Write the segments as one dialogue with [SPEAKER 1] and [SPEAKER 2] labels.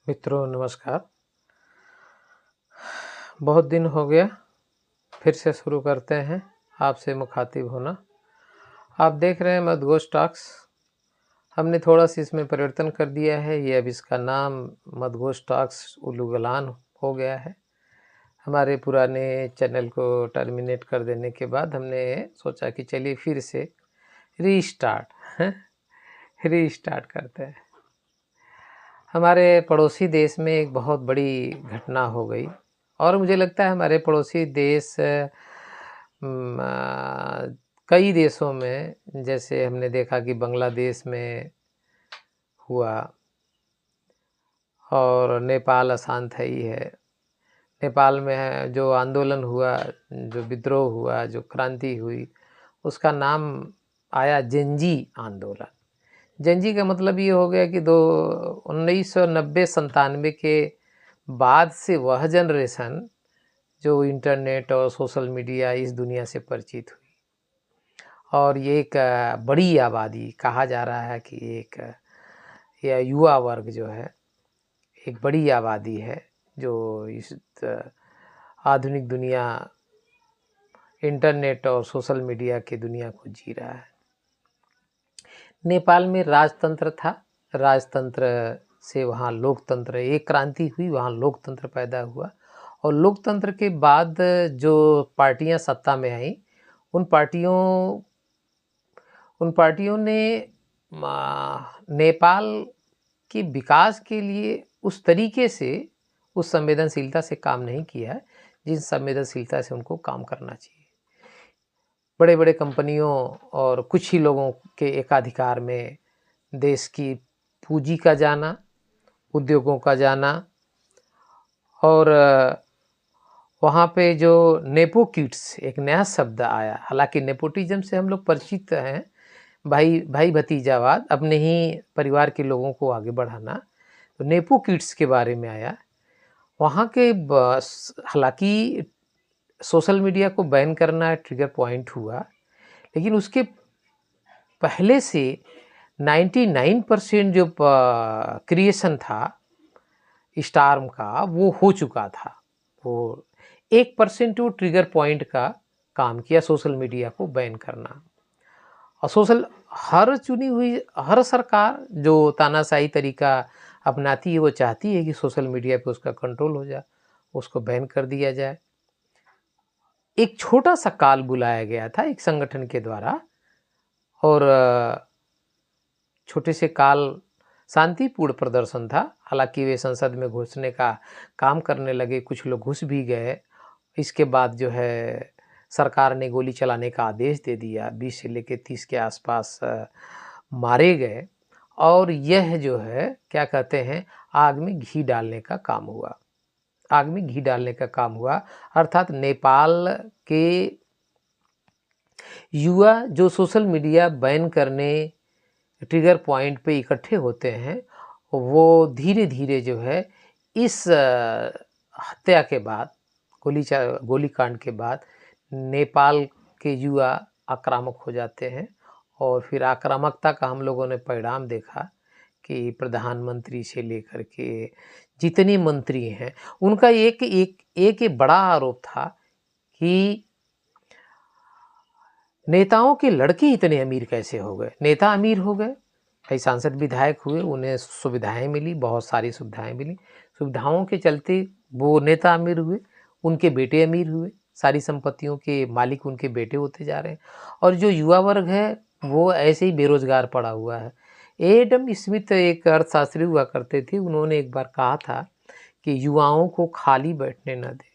[SPEAKER 1] मित्रों नमस्कार। बहुत दिन हो गया, फिर से शुरू करते हैं आपसे मुखातिब होना। आप देख रहे हैं मदगोश टॉक्स। हमने थोड़ा सा इसमें परिवर्तन कर दिया है। ये अब इसका नाम मदगोश टॉक्स उलूगलान हो गया है। हमारे पुराने चैनल को टर्मिनेट कर देने के बाद हमने सोचा कि चलिए फिर से रीस्टार्ट करते हैं। हमारे पड़ोसी देश में एक बहुत बड़ी घटना हो गई और मुझे लगता है हमारे पड़ोसी देश कई देशों में, जैसे हमने देखा कि बांग्लादेश में हुआ और नेपाल अशांत है ही है। नेपाल में जो आंदोलन हुआ, जो विद्रोह हुआ, जो क्रांति हुई, उसका नाम आया जेंजी आंदोलन। जेंजी का मतलब ये हो गया कि 1990-97 के बाद से वह जनरेशन जो इंटरनेट और सोशल मीडिया इस दुनिया से परिचित हुई और ये एक बड़ी आबादी कहा जा रहा है कि एक युवा वर्ग जो है एक बड़ी आबादी है जो इस आधुनिक दुनिया, इंटरनेट और सोशल मीडिया की दुनिया को जी रहा है। नेपाल में राजतंत्र था, राजतंत्र से वहाँ लोकतंत्र, एक क्रांति हुई, वहाँ लोकतंत्र पैदा हुआ और लोकतंत्र के बाद जो पार्टियां सत्ता में आईं, उन पार्टियों ने नेपाल के विकास के लिए उस तरीके से, उस संवेदनशीलता से काम नहीं किया है जिस संवेदनशीलता से उनको काम करना चाहिए। बड़े बड़े कंपनियों और कुछ ही लोगों के एकाधिकार में देश की पूंजी का जाना, उद्योगों का जाना और वहाँ पे जो नेपो किड्स, एक नया शब्द आया। हालांकि नेपोटिज्म से हम लोग परिचित हैं, भाई भतीजावाद, अपने ही परिवार के लोगों को आगे बढ़ाना। तो नेपो किड्स के बारे में आया वहाँ के। हालांकि सोशल मीडिया को बैन करना ट्रिगर पॉइंट हुआ, लेकिन उसके पहले से 99% जो क्रिएशन था स्टार्म का वो हो चुका था। वो 1% वो ट्रिगर पॉइंट का काम किया, सोशल मीडिया को बैन करना। और हर सरकार जो तानाशाही तरीका अपनाती है वो चाहती है कि सोशल मीडिया पे उसका कंट्रोल हो जाए, उसको बैन कर दिया जाए। एक छोटा सा काल बुलाया गया था एक संगठन के द्वारा और छोटे से काल शांतिपूर्ण प्रदर्शन था। हालांकि वे संसद में घुसने का काम करने लगे, कुछ लोग घुस भी गए। इसके बाद जो है सरकार ने गोली चलाने का आदेश दे दिया। 20 से लेकर 30 के आसपास मारे गए और यह जो है क्या कहते हैं, आग में घी डालने का काम हुआ। आग में घी डालने का काम हुआ, अर्थात नेपाल के युवा जो सोशल मीडिया बैन करने ट्रिगर पॉइंट पे इकट्ठे होते हैं, वो धीरे धीरे जो है इस हत्या के बाद, गोलीकांड के बाद नेपाल के युवा आक्रामक हो जाते हैं। और फिर आक्रामकता का हम लोगों ने परिणाम देखा कि प्रधानमंत्री से लेकर के जितने मंत्री हैं उनका एक बड़ा आरोप था कि नेताओं के लड़के इतने अमीर कैसे हो गए। नेता अमीर हो गए, कई सांसद विधायक हुए, उन्हें सुविधाएं मिली, बहुत सारी सुविधाएं मिली। सुविधाओं के चलते वो नेता अमीर हुए, उनके बेटे अमीर हुए, सारी संपत्तियों के मालिक उनके बेटे होते जा रहे हैं। और जो युवा वर्ग है वो ऐसे ही बेरोजगार पड़ा हुआ है। एडम स्मिथ एक अर्थशास्त्री हुआ करते थे, उन्होंने एक बार कहा था कि युवाओं को खाली बैठने न दें।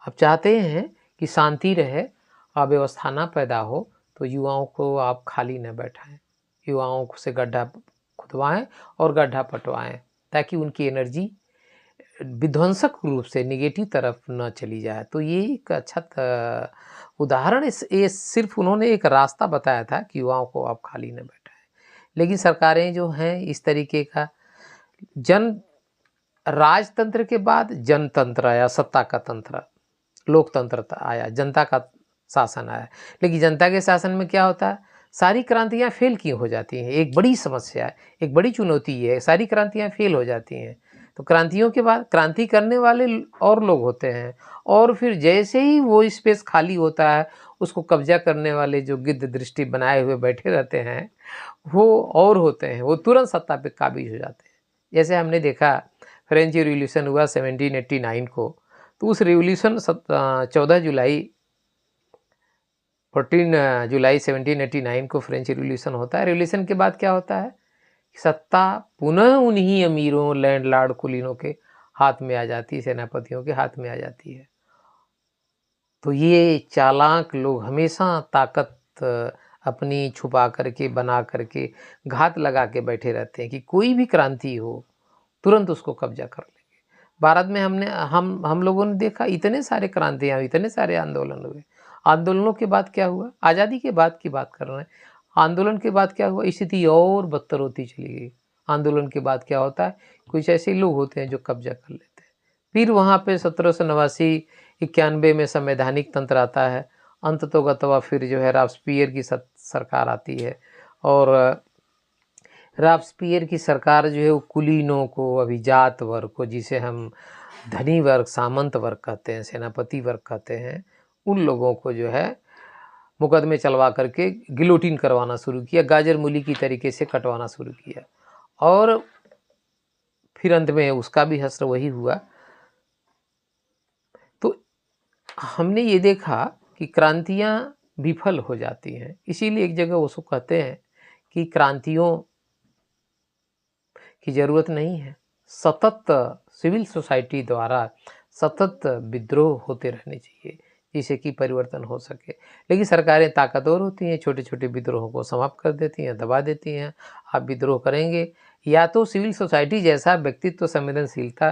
[SPEAKER 1] अब चाहते हैं कि शांति रहे, अव्यवस्था ना पैदा हो, तो युवाओं को आप खाली न बैठाएं, युवाओं से गड्ढा खुदवाएं और गड्ढा पटवाएं ताकि उनकी एनर्जी विध्वंसक रूप से निगेटिव तरफ न चली जाए। तो ये एक अच्छा उदाहरण, ये सिर्फ उन्होंने एक रास्ता बताया था कि युवाओं को आप खाली न बैठाएं। लेकिन सरकारें जो हैं इस तरीके का, राजतंत्र के बाद जनतंत्र आया, सत्ता का तंत्र, लोकतंत्र आया, जनता का शासन आया। लेकिन जनता के शासन में क्या होता है, सारी क्रांतियां फेल क्यों हो जाती हैं। एक बड़ी समस्या है, एक बड़ी चुनौती है, सारी क्रांतियां फेल हो जाती हैं। तो क्रांतियों के बाद क्रांति करने वाले और लोग होते हैं, और फिर जैसे ही वो स्पेस खाली होता है, उसको कब्जा करने वाले जो गिद्ध दृष्टि बनाए हुए बैठे रहते हैं, वो और होते हैं, वो तुरंत सत्ता पे काबिज हो जाते हैं। जैसे हमने देखा फ्रेंच रिवॉल्यूशन हुआ 1789 को, तो उस रिवॉल्यूशन 14 जुलाई 1789 को फ्रेंच रिवॉल्यूशन होता है। रिवॉल्यूशन के बाद क्या होता है, सत्ता पुनः उन्हीं अमीरों लैंडलॉर्ड कुलीनों के हाथ में आ जाती है, सेनापतियों के हाथ में आ जाती है। तो ये चालाक लोग हमेशा ताकत अपनी छुपा करके, बना करके, घात लगा के बैठे रहते हैं कि कोई भी क्रांति हो तुरंत उसको कब्जा कर लेंगे। भारत में हम लोगों ने देखा, इतने सारे क्रांतियाँ, इतने सारे आंदोलन हुए। आंदोलनों के बाद क्या हुआ, आज़ादी के बाद की बात कर रहे हैं, आंदोलन के बाद क्या हुआ, स्थिति और बदतर होती चली गई। आंदोलन के बाद क्या होता है, कुछ ऐसे लोग होते हैं जो कब्जा कर लेते हैं। फिर वहाँ पे 1789-91 में संवैधानिक तंत्र आता है। अंततोगत्वा फिर जो है रॉबस्पियर की सरकार आती है, और रॉबस्पियर की सरकार जो है वो कुलीनों को, अभिजात वर्ग को, जिसे हम धनी वर्ग, सामंत वर्ग कहते हैं, सेनापति वर्ग कहते हैं, उन लोगों को जो है मुकदमे चलवा करके गिलोटिन करवाना शुरू किया, गाजर मूली की तरीके से कटवाना शुरू किया, और फिर अंत में उसका भी हश्र वही हुआ। तो हमने ये देखा कि क्रांतियाँ विफल हो जाती हैं, इसीलिए एक जगह उसको कहते हैं कि क्रांतियों की ज़रूरत नहीं है, सतत सिविल सोसाइटी द्वारा सतत विद्रोह होते रहने चाहिए, जिससे कि परिवर्तन हो सके। लेकिन सरकारें ताकतवर होती हैं, छोटे छोटे विद्रोहों को समाप्त कर देती हैं, दबा देती हैं। आप विद्रोह करेंगे, या तो सिविल सोसाइटी जैसा व्यक्तित्व संवेदनशीलता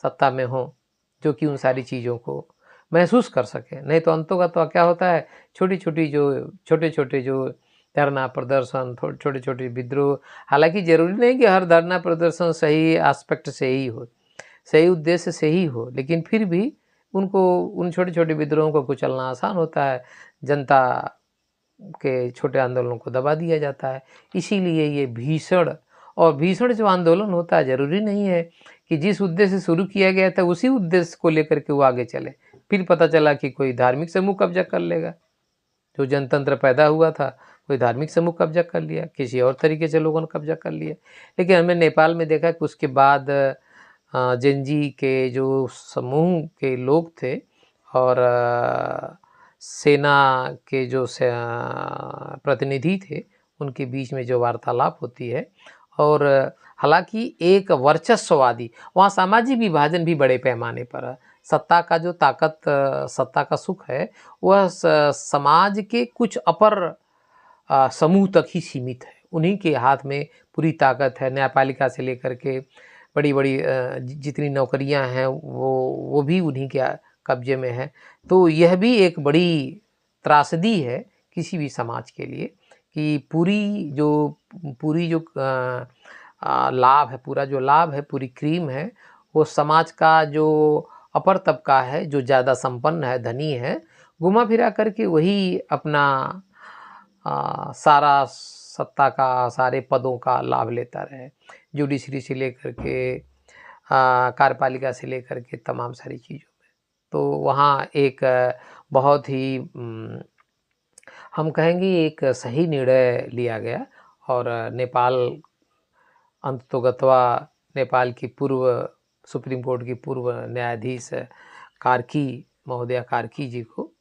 [SPEAKER 1] सत्ता में हो, जो कि उन सारी चीज़ों को महसूस कर सके, नहीं तो अंतों तो क्या होता है, छोटे छोटे जो धरना प्रदर्शन, छोटे छोटे विद्रोह, हालांकि जरूरी नहीं कि हर धरना प्रदर्शन सही एस्पेक्ट से ही हो, सही उद्देश्य से ही हो, लेकिन फिर भी उनको, उन छोटे छोटे विद्रोहों को कुचलना आसान होता है, जनता के छोटे आंदोलनों को दबा दिया जाता है। इसीलिए ये भीषण जो आंदोलन होता है, जरूरी नहीं है कि जिस उद्देश्य से शुरू किया गया था उसी उद्देश्य को लेकर के वो आगे चले। फिर पता चला कि कोई धार्मिक समूह कब्जा कर लेगा, जो जनतंत्र पैदा हुआ था, कोई धार्मिक समूह कब्जा कर लिया, किसी और तरीके से लोगों ने कब्जा कर लिया। लेकिन हमने नेपाल में देखा कि उसके बाद जेनजी के जो समूह के लोग थे, और सेना के जो प्रतिनिधि थे, उनके बीच में जो वार्तालाप होती है, और हालांकि एक वर्चस्ववादी, वहाँ सामाजिक विभाजन भी बड़े पैमाने पर है। सत्ता का जो ताकत, सत्ता का सुख है, वह समाज के कुछ अपर समूह तक ही सीमित है। उन्हीं के हाथ में पूरी ताकत है। न्यायपालिका से लेकर के बड़ी बड़ी जितनी नौकरियां हैं वो भी उन्हीं के कब्जे में है। तो यह भी एक बड़ी त्रासदी है किसी भी समाज के लिए, कि पूरी जो लाभ है, पूरा जो लाभ है, पूरी क्रीम है, वो समाज का जो अपर तबका है, जो ज़्यादा संपन्न है, धनी है, घुमा फिरा करके वही अपना सारा सत्ता का, सारे पदों का लाभ लेता रहे, जुडिशरी से लेकर के कार्यपालिका से लेकर के तमाम सारी चीज़ों में। तो वहाँ एक बहुत ही हम कहेंगे एक सही निर्णय लिया गया, और नेपाल अंततोगत्वा नेपाल की पूर्व सुप्रीम कोर्ट की पूर्व न्यायाधीश कार्की महोदया, कार्की जी को,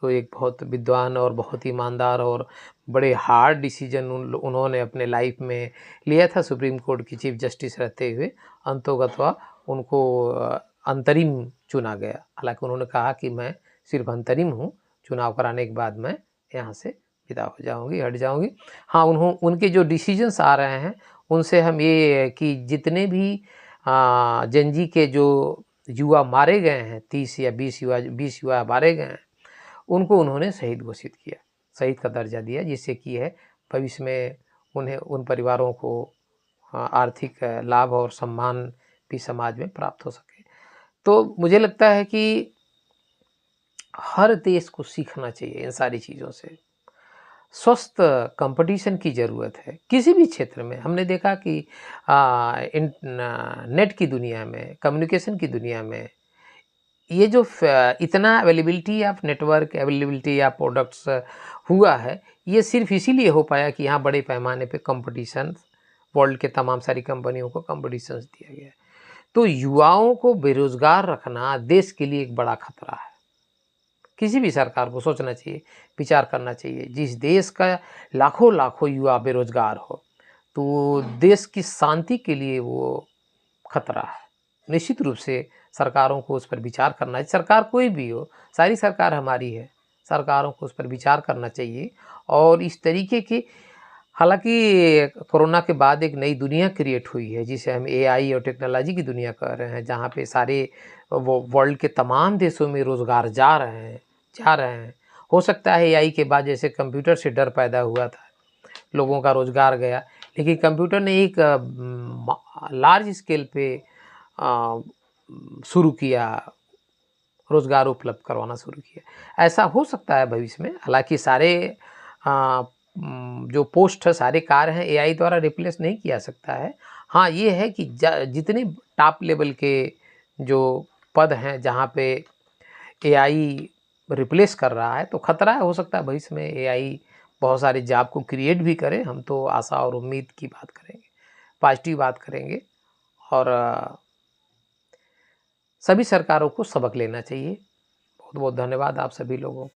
[SPEAKER 1] तो एक बहुत विद्वान और बहुत ईमानदार और बड़े हार्ड डिसीजन उन्होंने अपने लाइफ में लिया था सुप्रीम कोर्ट की चीफ जस्टिस रहते हुए। अंततोगत्वा उनको अंतरिम चुना गया। हालांकि उन्होंने कहा कि मैं सिर्फ अंतरिम हूँ, चुनाव कराने के बाद मैं यहाँ से विदा हो जाऊँगी, हट जाऊँगी। हाँ, उनके जो डिसीजंस आ रहे हैं उनसे हम ये कि जितने भी जेनजी के जो युवा मारे गए हैं, 30 या 20 युवा मारे गए हैं, उनको उन्होंने शहीद घोषित किया, शहीद का दर्जा दिया, जिससे कि है भविष्य में उन्हें, उन परिवारों को आर्थिक लाभ और सम्मान भी समाज में प्राप्त हो सके। तो मुझे लगता है कि हर देश को सीखना चाहिए इन सारी चीज़ों से। स्वस्थ कंपटीशन की ज़रूरत है किसी भी क्षेत्र में। हमने देखा कि नेट की दुनिया में, कम्युनिकेशन की दुनिया में ये जो इतना availability of network, availability of products हुआ है, ये सिर्फ इसीलिए हो पाया कि यहाँ बड़े पैमाने पे कंपटीशन, वर्ल्ड के तमाम सारी कंपनियों को कंपटीशन दिया गया है। तो युवाओं को बेरोजगार रखना देश के लिए एक बड़ा खतरा है। किसी भी सरकार को सोचना चाहिए, विचार करना चाहिए। जिस देश का लाखों लाखों युवा बेरोजगार हो, तो देश की शांति के लिए वो खतरा है। निश्चित रूप से सरकारों को उस पर विचार करना है। सरकार कोई भी हो, सारी सरकार हमारी है, सरकारों को उस पर विचार करना चाहिए। और इस तरीके की, हालांकि कोरोना के बाद एक नई दुनिया क्रिएट हुई है जिसे हम एआई और टेक्नोलॉजी की दुनिया कह रहे हैं, जहाँ पे सारे वो वर्ल्ड के तमाम देशों में रोज़गार जा रहे हैं। हो सकता है एआई के बाद जैसे कंप्यूटर से डर पैदा हुआ था, लोगों का रोज़गार गया, लेकिन कंप्यूटर ने एक लार्ज स्केल पे शुरू किया, रोज़गार उपलब्ध करवाना शुरू किया। ऐसा हो सकता है भविष्य में। हालांकि सारे जो पोस्ट है, सारे कार्य हैं, एआई द्वारा रिप्लेस नहीं किया सकता है। हाँ, ये है कि जितने टॉप लेवल के जो पद हैं जहाँ पे एआई रिप्लेस कर रहा है, तो खतरा हो सकता है भविष्य में एआई बहुत सारे जॉब को क्रिएट भी करे। हम तो आशा और उम्मीद की बात करेंगे, पॉजिटिव बात करेंगे। और सभी सरकारों को सबक लेना चाहिए। बहुत बहुत धन्यवाद आप सभी लोगों को।